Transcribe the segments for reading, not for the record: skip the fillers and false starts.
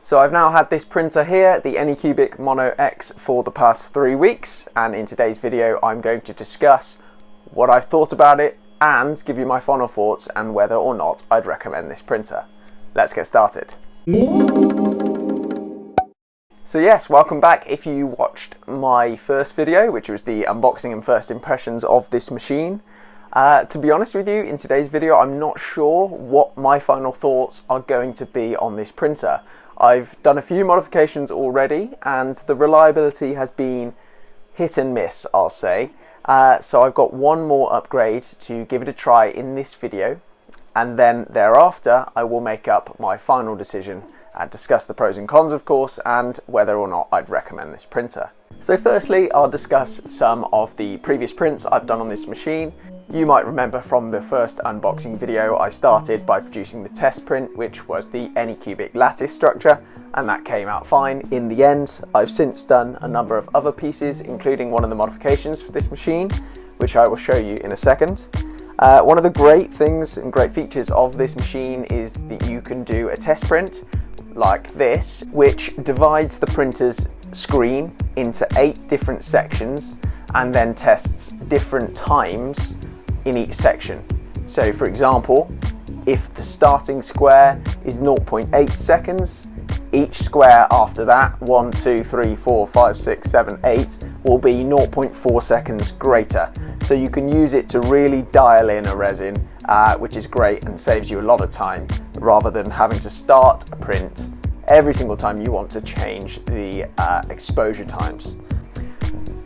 So I've now had this printer here, the Anycubic Mono X, for the past 3 weeks, and in today's video I'm going to discuss what I've thought about it and give you my final thoughts and whether or not I'd recommend this printer. Let's get started. So yes, welcome back. If you watched my first video, which was the unboxing and first impressions of this machine, to be honest with you, in today's video I'm not sure what my final thoughts are going to be on this printer. I've done a few modifications already and the reliability has been hit and miss, I'll say. So I've got one more upgrade to give it a try in this video, and then thereafter I will make up my final decision and discuss the pros and cons, of course, and whether or not I'd recommend this printer. So firstly, I'll discuss some of the previous prints I've done on this machine. You might remember from the first unboxing video I started by producing the test print, which was the Anycubic lattice structure, and that came out fine in the end. I've since done a number of other pieces, including one of the modifications for this machine, which I will show you in a second. One of the great things and great features of this machine is that you can do a test print like this, which divides the printer's screen into 8 different sections and then tests different times in each section. So for example, if the starting square is 0.8 seconds, each square after that, 1, 2, 3, 4, 5, 6, 7, 8, will be 0.4 seconds greater. So you can use it to really dial in a resin, which is great and saves you a lot of time, rather than having to start a print every single time you want to change the exposure times.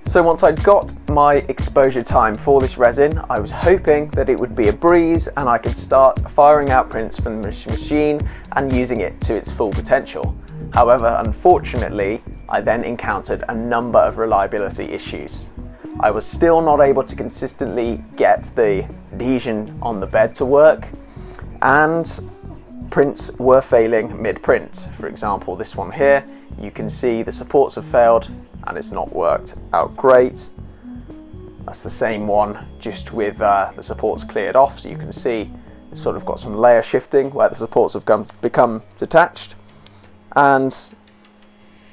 So once I'd got my exposure time for this resin, I was hoping that it would be a breeze and I could start firing out prints from the machine and using it to its full potential. However, unfortunately, I then encountered a number of reliability issues. I was still not able to consistently get the adhesion on the bed to work, and prints were failing mid-print. For example, this one here, you can see the supports have failed and it's not worked out great. That's the same one, just with the supports cleared off, so you can see it's sort of got some layer shifting where the supports have become detached. And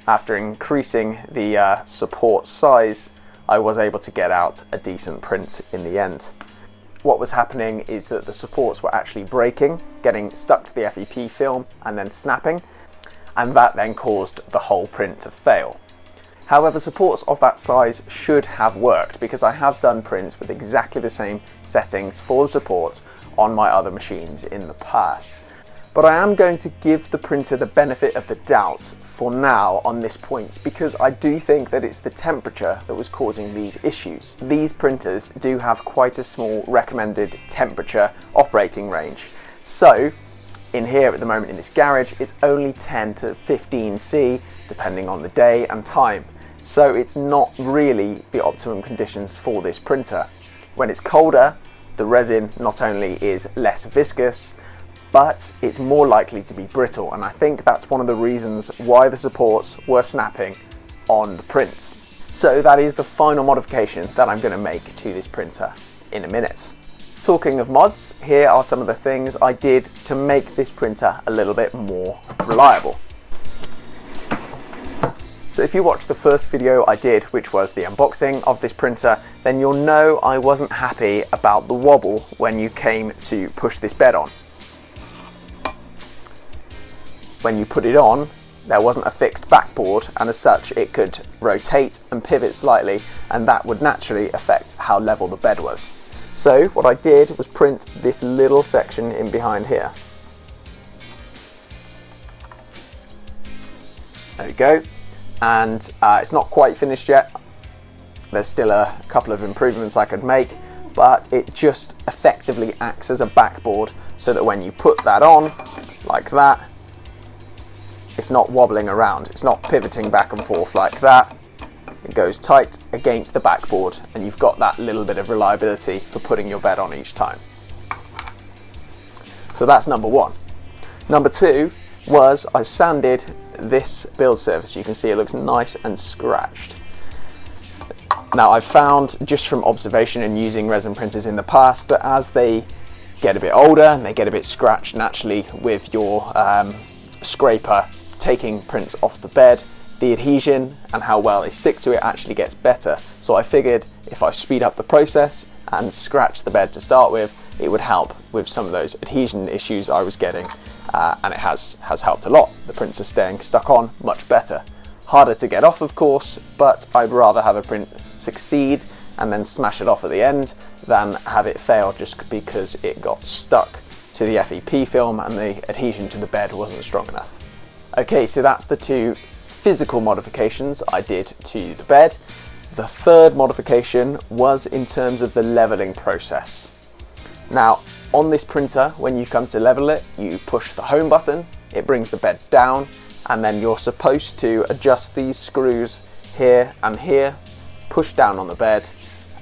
after increasing the support size, I was able to get out a decent print in the end. What was happening is that the supports were actually breaking, getting stuck to the FEP film and then snapping, and that then caused the whole print to fail. However, supports of that size should have worked, because I have done prints with exactly the same settings for the support on my other machines in the past. But I am going to give the printer the benefit of the doubt for now on this point, because I do think that it's the temperature that was causing these issues. These printers do have quite a small recommended temperature operating range. So in here at the moment in this garage, it's only 10 to 15 C, depending on the day and time. So it's not really the optimum conditions for this printer. When it's colder, the resin not only is less viscous, but it's more likely to be brittle, and I think that's one of the reasons why the supports were snapping on the prints. So that is the final modification that I'm going to make to this printer in a minute. Talking of mods, here are some of the things I did to make this printer a little bit more reliable. So if you watched the first video I did, which was the unboxing of this printer, then you'll know I wasn't happy about the wobble when you came to push this bed on. When you put it on, there wasn't a fixed backboard, and as such it could rotate and pivot slightly, and that would naturally affect how level the bed was. So what I did was print this little section in behind here. There we go. And it's not quite finished yet. There's still a couple of improvements I could make, but it just effectively acts as a backboard so that when you put that on, like that, it's not wobbling around. It's not pivoting back and forth like that. It goes tight against the backboard, and you've got that little bit of reliability for putting your bed on each time. So that's number one. Number two was I sanded this build surface. You can see it looks nice and scratched. Now I've found, just from observation and using resin printers in the past, that as they get a bit older and they get a bit scratched naturally with your scraper taking prints off the bed, the adhesion and how well they stick to it actually gets better. So I figured if I speed up the process and scratch the bed to start with, it would help with some of those adhesion issues I was getting, and it has helped a lot. The prints are staying stuck on much better. Harder to get off, of course, but I'd rather have a print succeed and then smash it off at the end than have it fail just because it got stuck to the FEP film and the adhesion to the bed wasn't strong enough. Okay, so that's the two physical modifications I did to the bed. The third modification was in terms of the leveling process. Now, on this printer, when you come to level it, you push the home button, it brings the bed down, and then you're supposed to adjust these screws here and here, push down on the bed,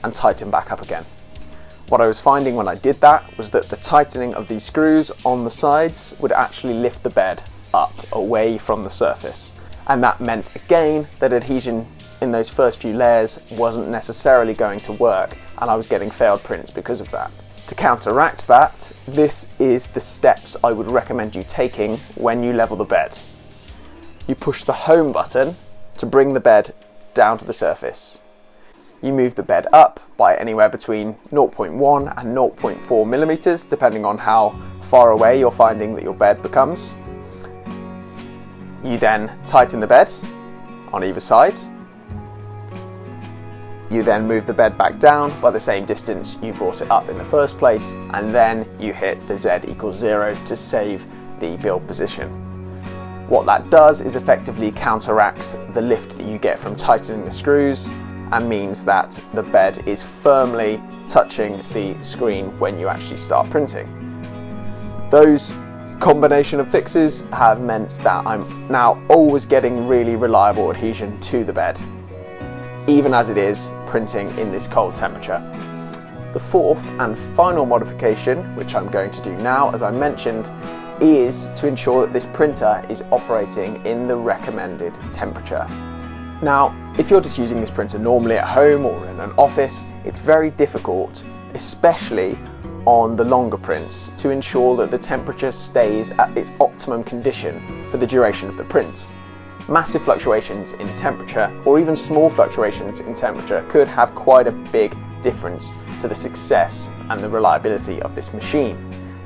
and tighten back up again. What I was finding when I did that was that the tightening of these screws on the sides would actually lift the bed up away from the surface. And that meant again that adhesion in those first few layers wasn't necessarily going to work, and I was getting failed prints because of that. To counteract that, this is the steps I would recommend you taking when you level the bed. You push the home button to bring the bed down to the surface. You move the bed up by anywhere between 0.1 and 0.4 millimeters, depending on how far away you're finding that your bed becomes. You then tighten the bed on either side. You then move the bed back down by the same distance you brought it up in the first place, and then you hit the Z equals 0 to save the build position. What that does is effectively counteracts the lift that you get from tightening the screws and means that the bed is firmly touching the screen when you actually start printing. Those combination of fixes have meant that I'm now always getting really reliable adhesion to the bed, even as it is printing in this cold temperature. The fourth and final modification, which I'm going to do now, as I mentioned, is to ensure that this printer is operating in the recommended temperature. Now, if you're just using this printer normally at home or in an office, it's very difficult, especially on the longer prints, to ensure that the temperature stays at its optimum condition for the duration of the print. Massive fluctuations in temperature, or even small fluctuations in temperature, could have quite a big difference to the success and the reliability of this machine.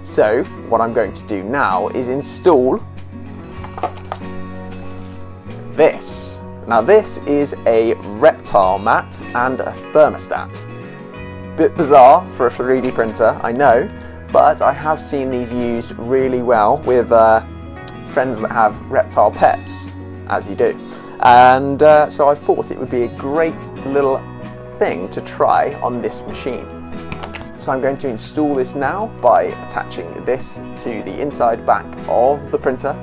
So what I'm going to do now is install this. Now this is a reptile mat and a thermostat. Bit bizarre for a 3D printer, I know, but I have seen these used really well with friends that have reptile pets, as you do. And so I thought it would be a great little thing to try on this machine. So I'm going to install this now by attaching this to the inside back of the printer,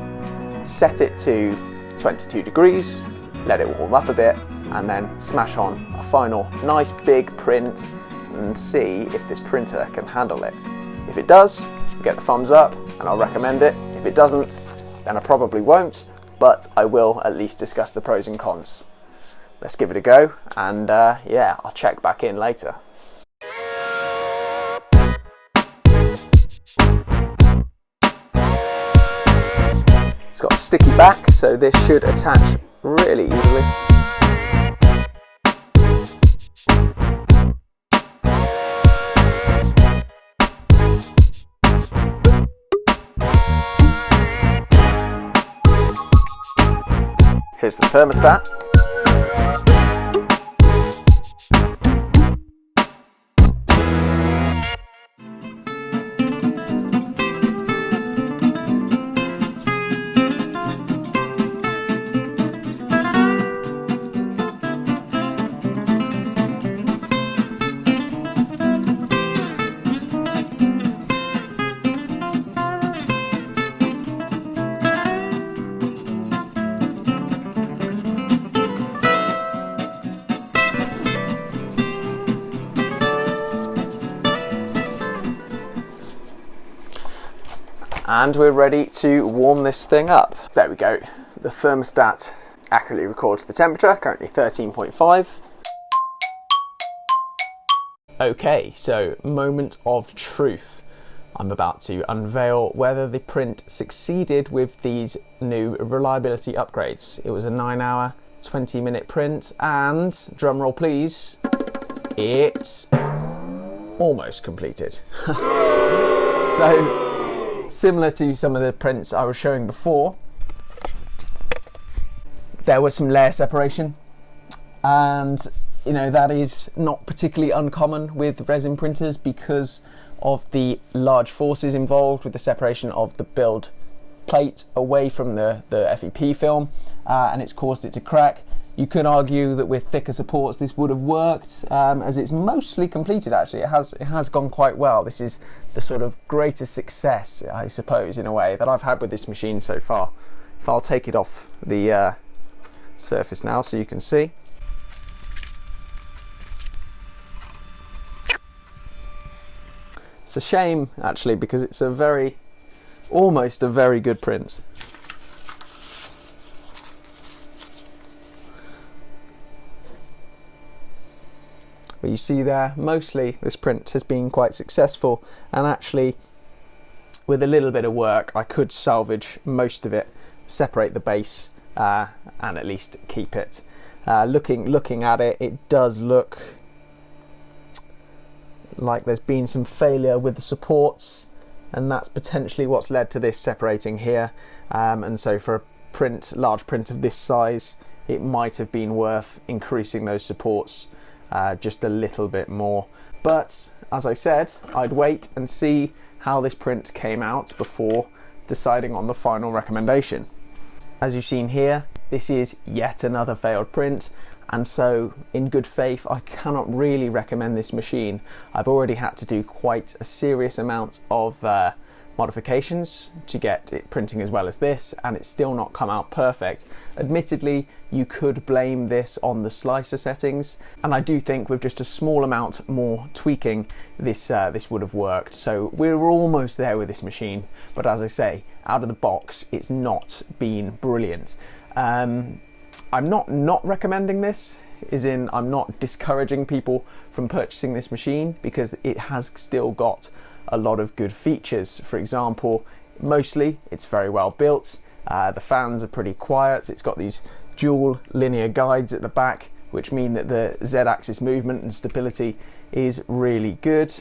set it to 22 degrees, let it warm up a bit, and then smash on a final nice big print and see if this printer can handle it. If it does, get the thumbs up and I'll recommend it. If it doesn't, then I probably won't, but I will at least discuss the pros and cons. Let's give it a go, and yeah, I'll check back in later. It's got a sticky back, so this should attach really easily. Here's the thermostat. And we're ready to warm this thing up. There we go. The thermostat accurately records the temperature, currently 13.5. Okay, so moment of truth. I'm about to unveil whether the print succeeded with these new reliability upgrades. It was a 9-hour, 20-minute print, and, drumroll please, it almost completed. So, similar to some of the prints I was showing before, there was some layer separation, and you know, that is not particularly uncommon with resin printers because of the large forces involved with the separation of the build plate away from the FEP film, and it's caused it to crack. You could argue that with thicker supports this would have worked, as it's mostly completed actually. It has gone quite well. This is the sort of greatest success, I suppose, in a way, that I've had with this machine so far. If I'll take it off the surface now so you can see. It's a shame actually, because it's almost a very good print. But you see there, mostly this print has been quite successful, and actually with a little bit of work I could salvage most of it, separate the base, and at least keep it. Looking at it, it does look like there's been some failure with the supports, and that's potentially what's led to this separating here. And so for a large print of this size, it might have been worth increasing those supports just a little bit more. But as I said, I'd wait and see how this print came out before deciding on the final recommendation. As you've seen here, this is yet another failed print, and so in good faith I cannot really recommend this machine. I've already had to do quite a serious amount of modifications to get it printing as well as this, and it's still not come out perfect. Admittedly, you could blame this on the slicer settings, and I do think with just a small amount more tweaking this would have worked. So we're almost there with this machine, but as I say, out of the box it's not been brilliant. I'm not recommending this, as in I'm not discouraging people from purchasing this machine, because it has still got a lot of good features. For example, mostly it's very well built, the fans are pretty quiet, it's got these dual linear guides at the back, which mean that the Z-axis movement and stability is really good.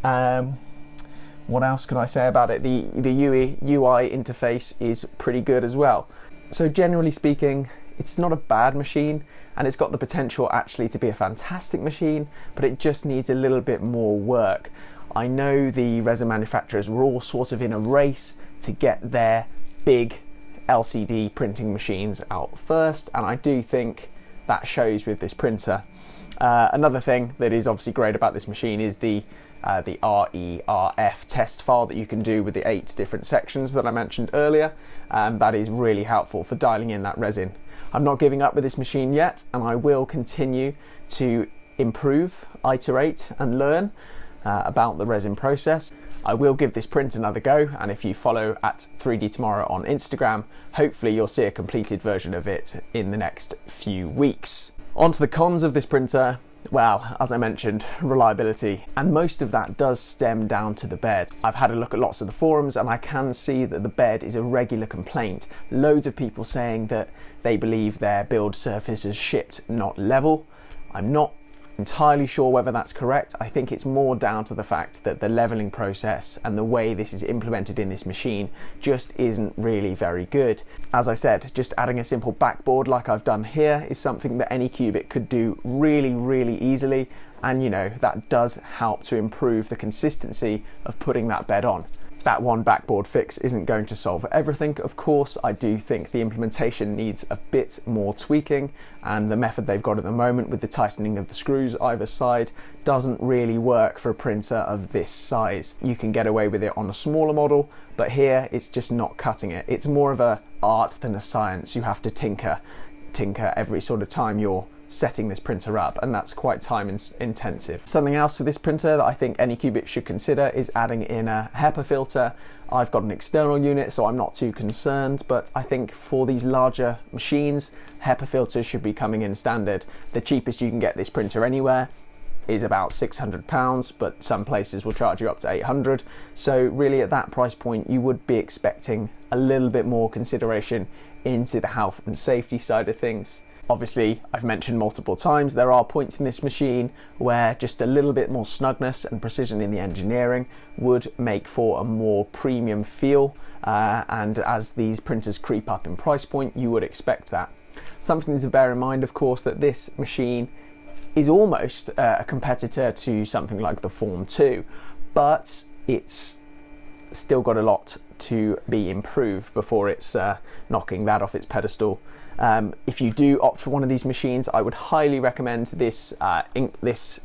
What else can I say about it? The UI interface is pretty good as well. So generally speaking, it's not a bad machine, and it's got the potential actually to be a fantastic machine, but it just needs a little bit more work. I know the resin manufacturers were all sort of in a race to get their big LCD printing machines out first, and I do think that shows with this printer. Another thing that is obviously great about this machine is the RERF test file that you can do with the 8 different sections that I mentioned earlier. That is really helpful for dialing in that resin. I'm not giving up with this machine yet, and I will continue to improve, iterate and learn about the resin process. I will give this print another go, and if you follow at 3D Tomorrow on Instagram, hopefully you'll see a completed version of it in the next few weeks. On to the cons of this printer. Well, as I mentioned, reliability, and most of that does stem down to the bed. I've had a look at lots of the forums, and I can see that the bed is a regular complaint. Loads of people saying that they believe their build surface is shipped not level. I'm not entirely sure whether that's correct. I think it's more down to the fact that the leveling process and the way this is implemented in this machine just isn't really very good. As I said, just adding a simple backboard like I've done here is something that Anycubic could do really easily, and you know, that does help to improve the consistency of putting that bed on. That one backboard fix isn't going to solve everything, of course. I do think the implementation needs a bit more tweaking, and the method they've got at the moment with the tightening of the screws either side doesn't really work for a printer of this size. You can get away with it on a smaller model, but here it's just not cutting it. It's more of an art than a science. You have to tinker every sort of time you're setting this printer up, and that's quite time intensive. Something else for this printer that I think Anycubic should consider is adding in a HEPA filter. I've got an external unit, so I'm not too concerned, but I think for these larger machines, HEPA filters should be coming in standard. The cheapest you can get this printer anywhere is about £600, but some places will charge you up to 800. So really at that price point, you would be expecting a little bit more consideration into the health and safety side of things. Obviously, I've mentioned multiple times, there are points in this machine where just a little bit more snugness and precision in the engineering would make for a more premium feel. And as these printers creep up in price point, you would expect that. Something to bear in mind, of course, that this machine is almost a competitor to something like the Form 2, but it's still got a lot to be improved before it's knocking that off its pedestal. If you do opt for one of these machines, I would highly recommend this this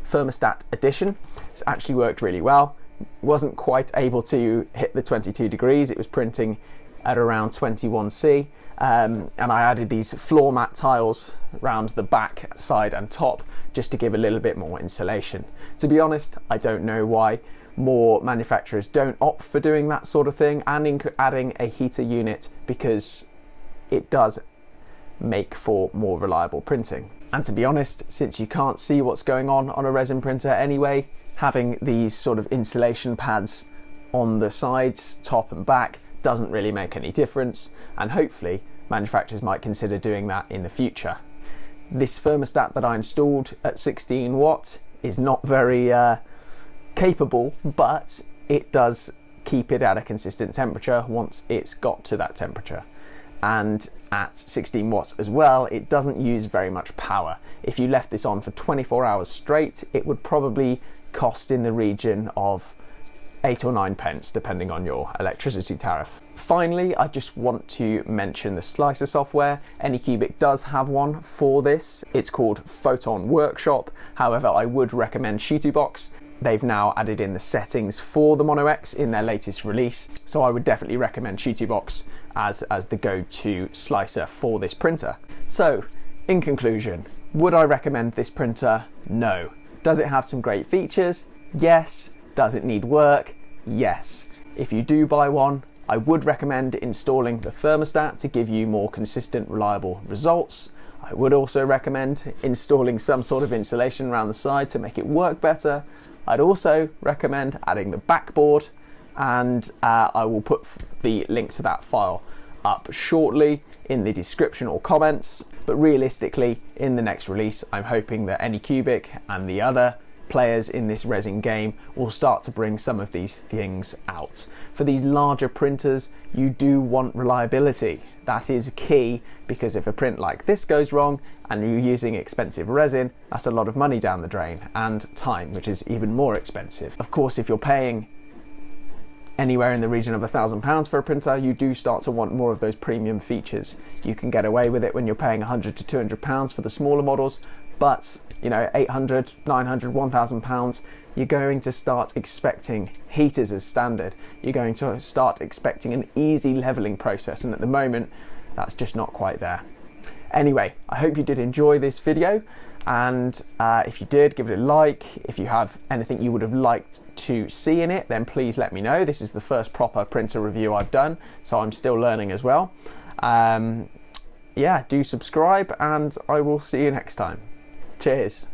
thermostat edition. It's actually worked really well. Wasn't quite able to hit the 22 degrees. It was printing at around 21C. And I added these floor mat tiles around the back, side and top just to give a little bit more insulation. To be honest, I don't know why more manufacturers don't opt for doing that sort of thing and adding a heater unit, because it does make for more reliable printing. And to be honest, since you can't see what's going on a resin printer anyway, having these sort of insulation pads on the sides, top and back, doesn't really make any difference, and hopefully manufacturers might consider doing that in the future. This thermostat that I installed at 16 watt is not very capable, but it does keep it at a consistent temperature once it's got to that temperature. And at 16 watts as well, it doesn't use very much power. If you left this on for 24 hours straight, it would probably cost in the region of 8 or 9 pence, depending on your electricity tariff. Finally, I just want to mention the slicer software. Anycubic does have one for this. It's called Photon Workshop. However, I would recommend Shitubox. They've now added in the settings for the Mono X in their latest release, so I would definitely recommend Shitubox as the go-to slicer for this printer. So, in conclusion, would I recommend this printer? No. Does it have some great features? Yes. Does it need work? Yes. If you do buy one, I would recommend installing the thermostat to give you more consistent, reliable results. I would also recommend installing some sort of insulation around the side to make it work better. I'd also recommend adding the backboard, and I will put the link to that file up shortly in the description or comments. But realistically, in the next release, I'm hoping that Anycubic and the other players in this resin game will start to bring some of these things out. For these larger printers, you do want reliability. That is key, because if a print like this goes wrong and you're using expensive resin, that's a lot of money down the drain, and time, which is even more expensive. Of course, if you're paying anywhere in the region of £1,000 for a printer, you do start to want more of those premium features. You can get away with it when you're paying £100 to £200 for the smaller models, but you know, £800, £900, £1,000, you're going to start expecting heaters as standard. You're going to start expecting an easy leveling process, and at the moment, that's just not quite there. Anyway, I hope you did enjoy this video, and if you did, give it a like. If you have anything you would have liked to see in it, then please let me know. This is the first proper printer review I've done, so I'm still learning as well. Yeah, do subscribe, and I will see you next time. Cheers.